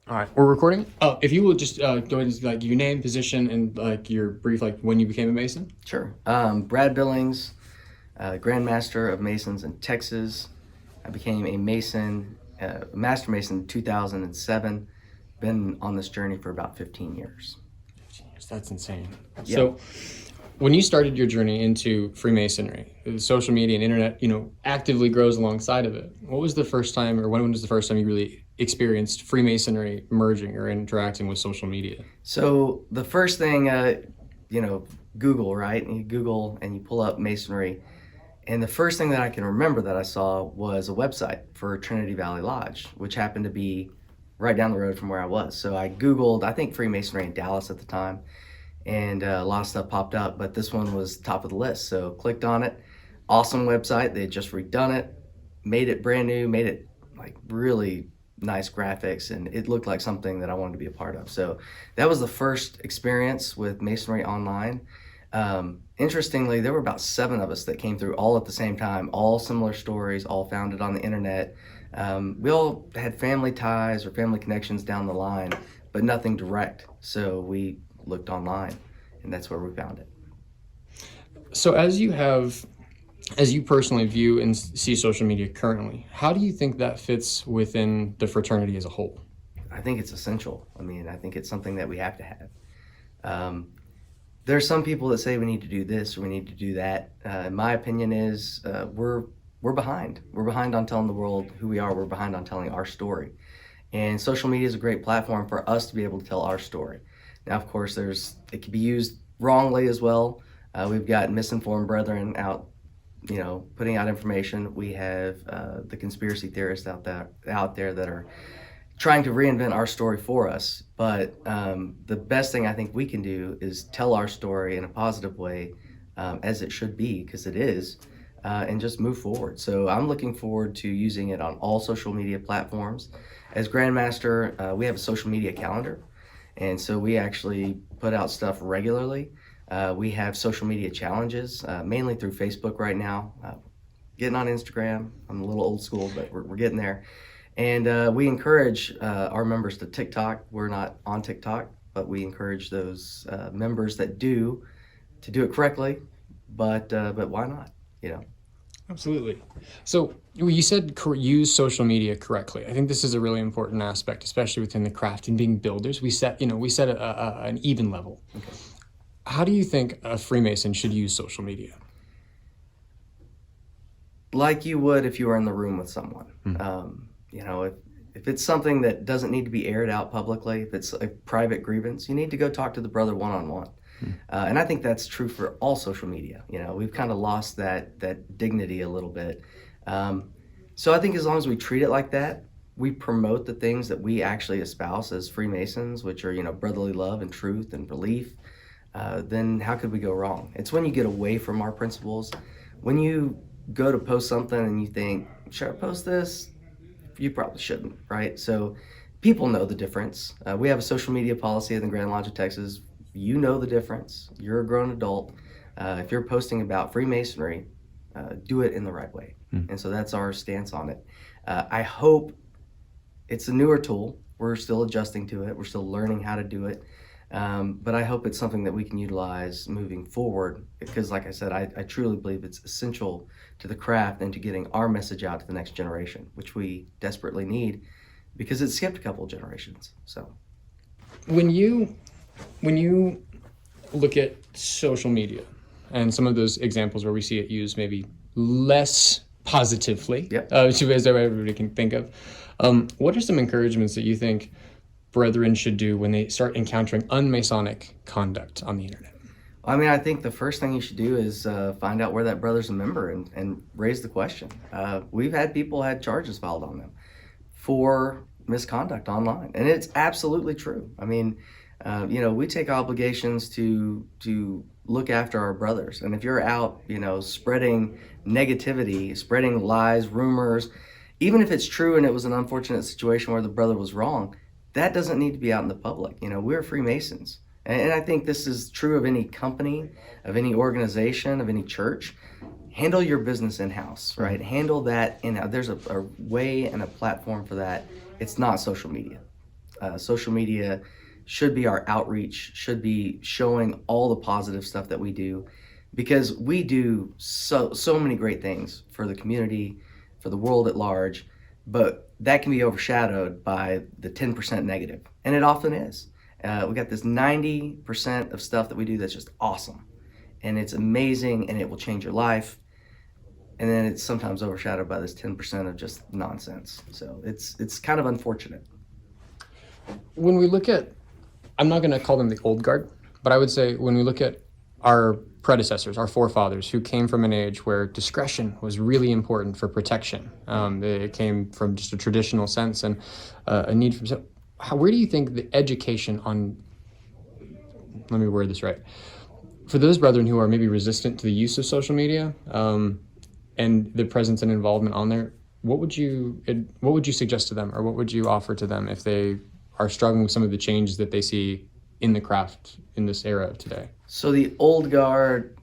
All right, we're recording. If you will just go ahead and like your name, position, and like your brief, like when you became a Mason. Sure. Brad Billings, Grand Master of Masons in Texas. I became a Mason, Master Mason in 2007. Been on this journey for about 15 years. Jeez, that's insane. Yeah. So, when you started your journey into Freemasonry, the social media and internet, actively grows alongside of it. What was the first time, or when was the first time you really experienced Freemasonry merging or interacting with social media? So the first thing, Google, right? And you Google and you pull up Masonry. And the first thing that I can remember that I saw was a website for Trinity Valley Lodge, which happened to be right down the road from where I was. So I Googled, I think Freemasonry in Dallas at the time, and a lot of stuff popped up, but this one was top of the list. So clicked on it. Awesome website. They had just redone it, made it brand new, made it like really nice graphics, and it looked like something that I wanted to be a part of. So that was the first experience with Masonry online. Interestingly, there were about 7 of us that came through all at the same time, all similar stories, all found it on the internet. We all had family ties or family connections down the line, but nothing direct. So we looked online, and that's where we found it. So, as you personally view and see social media currently, how do you think that fits within the fraternity as a whole? I think it's essential. I mean, I think it's something that we have to have. Um, there are some people that say we need to do this or we need to do that. My opinion is we're behind. We're behind on telling the world who we are. We're behind on telling our story. And social media is a great platform for us to be able to tell our story. Now, of course, it can be used wrongly as well. We've got misinformed brethren out, putting out information. We have the conspiracy theorists out there that are trying to reinvent our story for us. But the best thing I think we can do is tell our story in a positive way, as it should be, because it is, and just move forward. So I'm looking forward to using it on all social media platforms. As Grandmaster, we have a social media calendar, and so we actually put out stuff regularly. We have social media challenges, mainly through Facebook right now. Getting on Instagram. I'm a little old school, but we're getting there. And we encourage our members to TikTok. We're not on TikTok, but we encourage those members that do to do it correctly. But why not? Absolutely. So you said use social media correctly. I think this is a really important aspect, especially within the craft and being builders. We set an even level. Okay. How do you think a Freemason should use social media? Like you would if you were in the room with someone. If it's something that doesn't need to be aired out publicly, if it's a private grievance, you need to go talk to the brother one-on-one. And I think that's true for all social media. We've kind of lost that dignity a little bit. So I think as long as we treat it like that, we promote the things that we actually espouse as Freemasons, which are, brotherly love and truth and belief, then how could we go wrong? It's when you get away from our principles, when you go to post something and you think, should I post this? You probably shouldn't, right? So people know the difference. We have a social media policy in the Grand Lodge of Texas. You know the difference. You're a grown adult. If you're posting about Freemasonry, do it in the right way. And so that's our stance on it. I hope it's a newer tool. We're still adjusting to it. We're still learning how to do it. But I hope it's something that we can utilize moving forward because, like I said, I truly believe it's essential to the craft and to getting our message out to the next generation, which we desperately need because it's skipped a couple of generations. So When you look at social media and some of those examples where we see it used maybe less positively, Yep. As everybody can think of, what are some encouragements that you think brethren should do when they start encountering unmasonic conduct on the internet? I mean, I think the first thing you should do is find out where that brother's a member and raise the question. We've had people had charges filed on them for misconduct online, and it's absolutely true. I mean, we take obligations to look after our brothers, and if you're out, spreading negativity, spreading lies, rumors, even if it's true and it was an unfortunate situation where the brother was wrong, that doesn't need to be out in the public. We're Freemasons. And I think this is true of any company, of any organization, of any church. Handle your business in-house, right? Handle that in-house. There's a way and a platform for that. It's not social media. Social media should be our outreach, should be showing all the positive stuff that we do, because we do so many great things for the community, for the world at large, but that can be overshadowed by the 10% negative, and it often is. We got this 90% of stuff that we do that's just awesome, and it's amazing, and it will change your life. And then it's sometimes overshadowed by this 10% of just nonsense. So it's kind of unfortunate. When we look at, I'm not going to call them the old guard, but I would say when we look at our predecessors, our forefathers, who came from an age where discretion was really important for protection. It came from just a traditional sense and a need for. So where do you think the education on, let me word this right, for those brethren who are maybe resistant to the use of social media and the presence and involvement on there, what would you suggest to them, or what would you offer to them if they are struggling with some of the changes that they see in the craft in this era today? So the old guard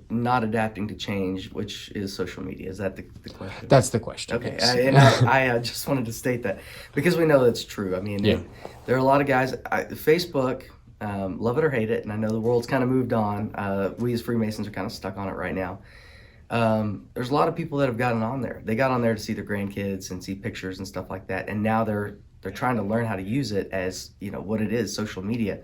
not adapting to change, which is social media. Is that the question? That's the question. Okay, Yes. I just wanted to state that because we know that's true. I mean, there are a lot of guys. Facebook, love it or hate it, and I know the world's kind of moved on. We as Freemasons are kind of stuck on it right now. There's a lot of people that have gotten on there. They got on there to see their grandkids and see pictures and stuff like that, and now they're trying to learn how to use it as, you know, what it is, social media.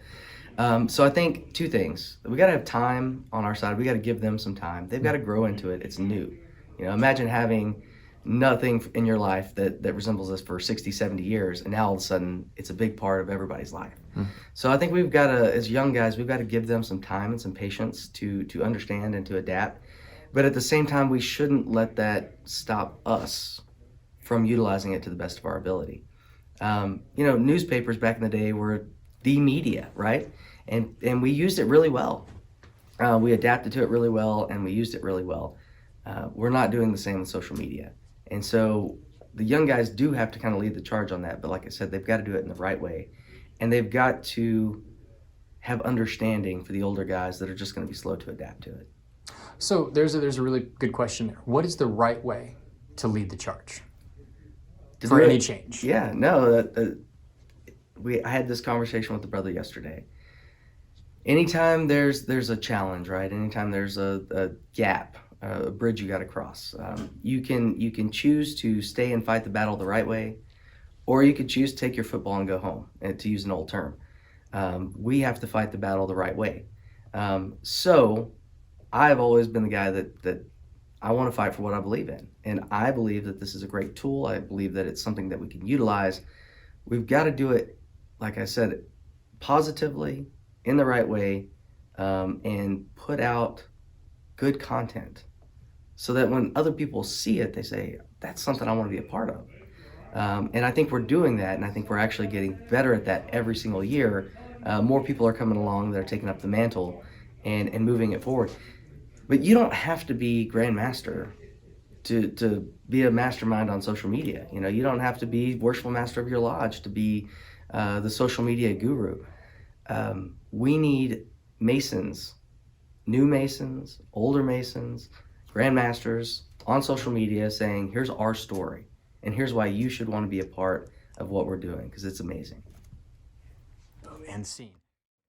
So I think two things. We got to have time on our side. We got to give them some time. They've got to grow into it. It's new. You know, imagine having nothing in your life that resembles this for 60, 70 years, and now all of a sudden it's a big part of everybody's life. So I think we've got to, as young guys, we've got to give them some time and some patience to understand and to adapt. But at the same time, we shouldn't let that stop us from utilizing it to the best of our ability. You know, newspapers back in the day were the media, right? And we used it really well. We adapted to it really well, and we used it really well. We're not doing the same with social media. And so the young guys do have to kind of lead the charge on that. But like I said, they've got to do it in the right way. And they've got to have understanding for the older guys that are just going to be slow to adapt to it. So there's a really good question there. What is the right way to lead the charge for any change? Yeah, no, I had this conversation with the brother yesterday. Anytime there's a challenge, right? Anytime there's a gap, a bridge you got to cross, you can choose to stay and fight the battle the right way, or you could choose to take your football and go home, and to use an old term. We have to fight the battle the right way. So I've always been the guy that I want to fight for what I believe in. And I believe that this is a great tool. I believe that it's something that we can utilize. We've got to do it, like I said, positively, in the right way, and put out good content so that when other people see it, they say, that's something I want to be a part of. And I think we're doing that, and I think we're actually getting better at that every single year. More people are coming along that are taking up the mantle and moving it forward. But you don't have to be Grandmaster to be a mastermind on social media. You know, you don't have to be worshipful master of your lodge to be the social media guru. We need Masons, new Masons, older Masons, Grandmasters on social media saying, here's our story, and here's why you should want to be a part of what we're doing, because it's amazing. And scene.